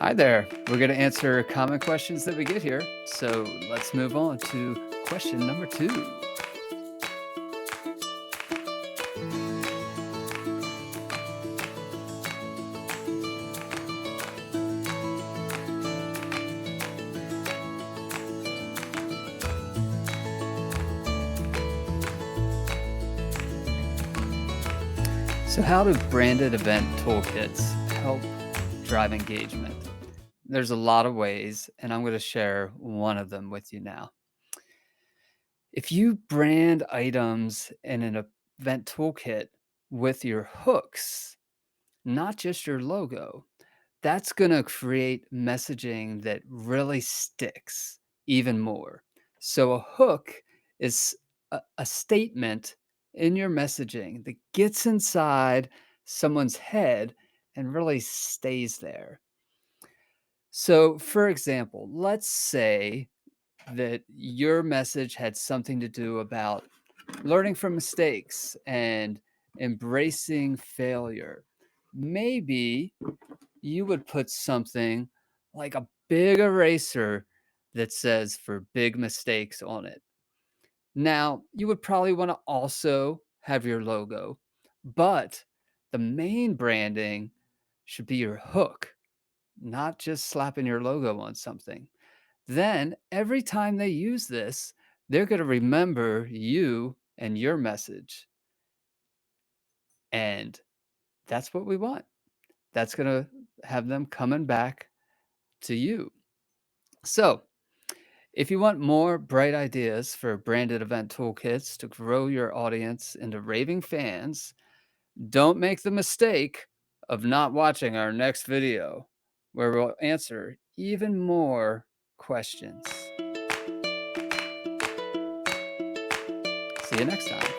Hi there. We're going to answer common questions that we get here. So let's move on to question number two. So, how do branded event toolkits help drive engagement? There's a lot of ways, and I'm going to share one of them with you now. If you brand items in an event toolkit with your hooks, not just your logo, that's gonna create messaging that really sticks even more. So a hook is a statement in your messaging that gets inside someone's head and really stays there. So, for example, let's say that your message had something to do about learning from mistakes and embracing failure. Maybe you would put something like a big eraser that says for big mistakes on it. Now, you would probably want to also have your logo, but the main branding should be your hook, not just slapping your logo on something. Then, every time they use this, they're going to remember you and your message. And that's what we want. That's going to have them coming back to you. So, if you want more bright ideas for branded event toolkits to grow your audience into raving fans, don't make the mistake of not watching our next video, where we'll answer even more questions. See you next time.